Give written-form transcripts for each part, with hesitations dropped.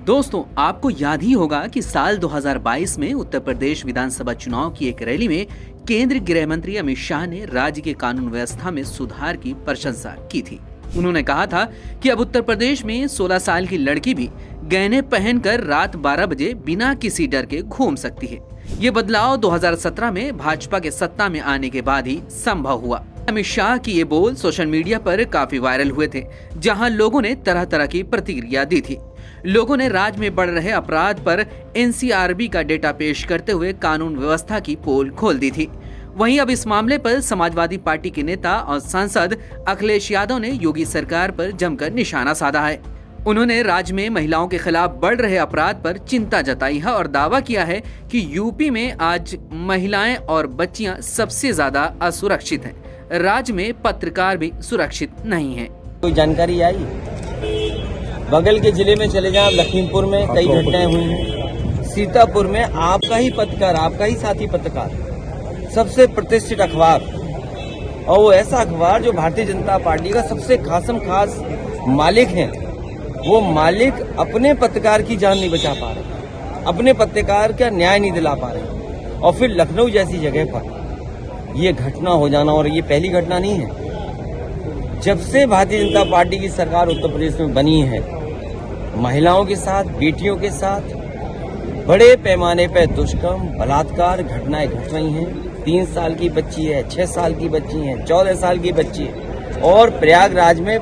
दोस्तों, आपको याद ही होगा कि साल 2022 में उत्तर प्रदेश विधानसभा चुनाव की एक रैली में केंद्रीय गृह मंत्री अमित शाह ने राज्य के कानून व्यवस्था में सुधार की प्रशंसा की थी। उन्होंने कहा था कि अब उत्तर प्रदेश में 16 साल की लड़की भी गहने पहनकर रात 12 बजे बिना किसी डर के घूम सकती है। ये बदलाव 2017 में भाजपा के सत्ता में आने के बाद ही संभव हुआ। अमित शाह की ये बोल सोशल मीडिया पर काफी वायरल हुए थे, जहां लोगों ने तरह तरह की प्रतिक्रिया दी थी। लोगों ने राज्य में बढ़ रहे अपराध पर एनसीआरबी का डेटा पेश करते हुए कानून व्यवस्था की पोल खोल दी थी। वहीं अब इस मामले पर समाजवादी पार्टी के नेता और सांसद अखिलेश यादव ने योगी सरकार पर जमकर निशाना साधा है। उन्होंने राज्य में महिलाओं के खिलाफ बढ़ रहे अपराध पर चिंता जताई है और दावा किया है कि यूपी में आज महिलाएं और बच्चियां सबसे ज्यादा असुरक्षित हैं। राज्य में पत्रकार भी सुरक्षित नहीं है। कोई जानकारी आई? बगल के जिले में चले जाएं, लखीमपुर में कई घटनाएं हुई हैं। सीतापुर में आपका ही पत्रकार, आपका ही साथी पत्रकार, सबसे प्रतिष्ठित अखबार, और वो ऐसा अखबार जो भारतीय जनता पार्टी का सबसे खास मालिक है, वो मालिक अपने पत्रकार की जान नहीं बचा पा रहे, अपने पत्रकार का न्याय नहीं दिला पा रहे, और फिर लखनऊ जैसी जगह पर ये घटना हो जाना। और ये पहली घटना नहीं है। जब से भारतीय जनता पार्टी की सरकार उत्तर प्रदेश में बनी है, महिलाओं के साथ, बेटियों के साथ बड़े पैमाने पर दुष्कर्म, बलात्कार घटनाएं घट रही हैं। 3 साल की बच्ची है, 6 साल की बच्ची है, 14 साल की बच्ची है, और प्रयागराज में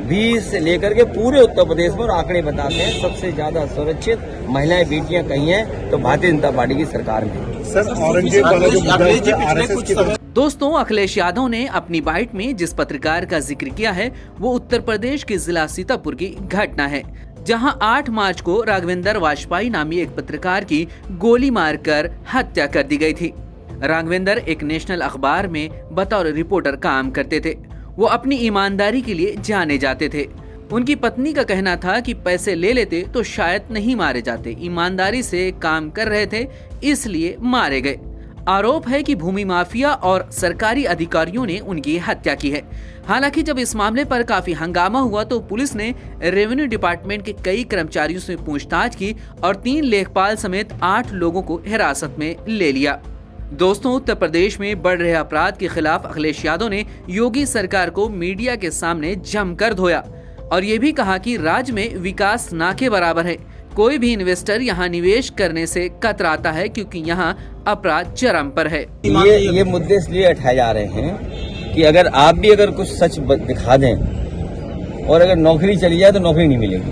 20 से लेकर के पूरे उत्तर प्रदेश में, और आंकड़े बताते हैं सबसे ज्यादा सुरक्षित महिलाएं, बेटियां कहीं हैं तो भारतीय जनता पार्टी की सरकार में। दोस्तों, अखिलेश यादव ने अपनी बाइट में जिस पत्रकार का जिक्र किया है वो उत्तर प्रदेश के जिला सीतापुर की घटना है, जहां 8 मार्च को राघवेंद्र वाजपेयी नामी एक पत्रकार की गोली मारकर हत्या कर दी गई थी। राघवेंद्र एक नेशनल अखबार में बतौर रिपोर्टर काम करते थे। वो अपनी ईमानदारी के लिए जाने जाते थे। उनकी पत्नी का कहना था कि पैसे ले लेते तो शायद नहीं मारे जाते, ईमानदारी से काम कर रहे थे इसलिए मारे गए। आरोप है कि भूमि माफिया और सरकारी अधिकारियों ने उनकी हत्या की है। हालांकि जब इस मामले पर काफी हंगामा हुआ तो पुलिस ने रेवेन्यू डिपार्टमेंट के कई कर्मचारियों से पूछताछ की और 3 लेखपाल समेत 8 लोगों को हिरासत में ले लिया। दोस्तों, उत्तर प्रदेश में बढ़ रहे अपराध के खिलाफ अखिलेश यादव ने योगी सरकार को मीडिया के सामने जमकर धोया और ये भी कहा कि राज्य में विकास ना के बराबर है। कोई भी इन्वेस्टर यहाँ निवेश करने से कतराता है क्योंकि यहाँ अपराध चरम पर है। ये मुद्दे इसलिए उठाए जा रहे हैं कि अगर आप भी अगर कुछ सच दिखा दें और अगर नौकरी चली जाए तो नौकरी नहीं मिलेगी।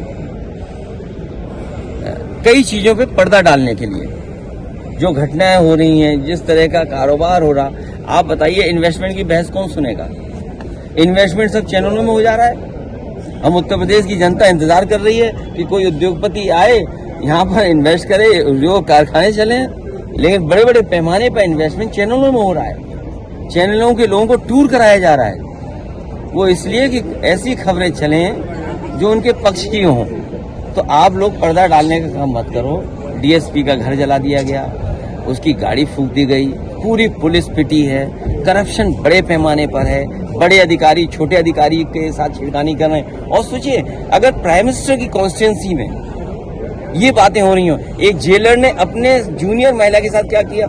कई चीजों पे पर्दा डालने के लिए जो घटनाएं हो रही हैं, जिस तरह का कारोबार हो रहा, आप बताइए इन्वेस्टमेंट की बहस कौन सुनेगा? इन्वेस्टमेंट सब चैनलों में हो जा रहा है। हम उत्तर प्रदेश की जनता इंतजार कर रही है कि कोई उद्योगपति आए, यहाँ पर इन्वेस्ट करे, उद्योग कारखाने चले, लेकिन बड़े बड़े पैमाने पर इन्वेस्टमेंट चैनलों में हो रहा है। चैनलों के लोगों को टूर कराया जा रहा है, वो इसलिए कि ऐसी खबरें चलें जो उनके पक्ष की हों। तो आप लोग पर्दा डालने का काम मत करो। डीएसपी का घर जला दिया गया, उसकी गाड़ी फूंक दी गई, पूरी पुलिस पिटी है, करप्शन बड़े पैमाने पर है, बड़े अधिकारी छोटे अधिकारी के साथ छिड़कानी कर रहे हैं। और सोचिए, अगर प्राइम मिनिस्टर की कॉन्स्टिट्यूंसी में ये बातें हो रही हो, एक जेलर ने अपने जूनियर महिला के साथ क्या किया,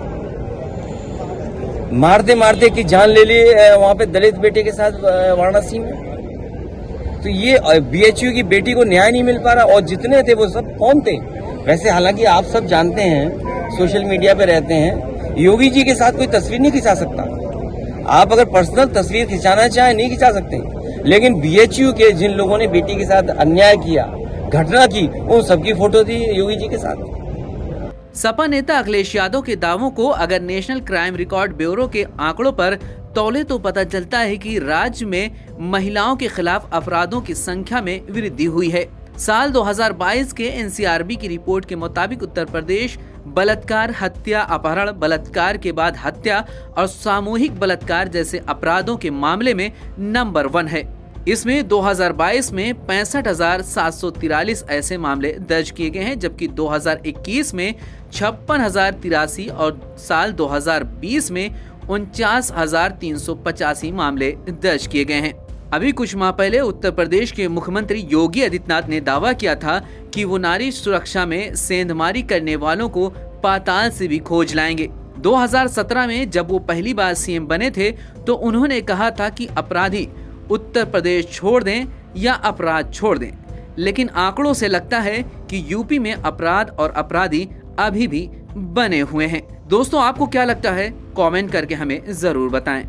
मारते मारते की जान ले ली वहां पे दलित बेटे के साथ वाराणसी में। तो ये बीएचयू की बेटी को न्याय नहीं मिल पा रहा, और जितने थे वो सब कौन थे? वैसे हालांकि आप सब जानते हैं, सोशल मीडिया पे रहते हैं, योगी जी के साथ कोई तस्वीर नहीं खिंचा सकता। आप अगर पर्सनल तस्वीर खिंचाना चाहें नहीं खिंचा सकते, लेकिन बीएचयू के जिन लोगों ने बेटी के साथ अन्याय किया, घटना की, उन सबकी फोटो थी योगी जी के साथ। सपा नेता अखिलेश यादव के दावों को अगर नेशनल क्राइम रिकॉर्ड ब्यूरो के आंकड़ों पर तौले तो पता चलता है कि राज्य में महिलाओं के खिलाफ अपराधों की संख्या में वृद्धि हुई है। साल 2022 के एनसीआरबी की रिपोर्ट के मुताबिक उत्तर प्रदेश बलात्कार, हत्या, अपहरण, बलात्कार के बाद हत्या और सामूहिक बलात्कार जैसे अपराधों के मामले में नंबर 1 है। इसमें 2022 में 65,743 ऐसे मामले दर्ज किए गए हैं, जबकि 2021 में 56,083 और साल 2020 में 49,385 मामले दर्ज किए गए हैं। अभी कुछ माह पहले उत्तर प्रदेश के मुख्यमंत्री योगी आदित्यनाथ ने दावा किया था कि वो नारी सुरक्षा में सेंधमारी करने वालों को पाताल से भी खोज लाएंगे। 2017 में जब वो पहली बार सीएम बने थे तो उन्होंने कहा था कि अपराधी उत्तर प्रदेश छोड़ दें या अपराध छोड़ दें, लेकिन आंकड़ों से लगता है कि यूपी में अपराध और अपराधी अभी भी बने हुए हैं। दोस्तों, आपको क्या लगता है? कमेंट करके हमें जरूर बताएं।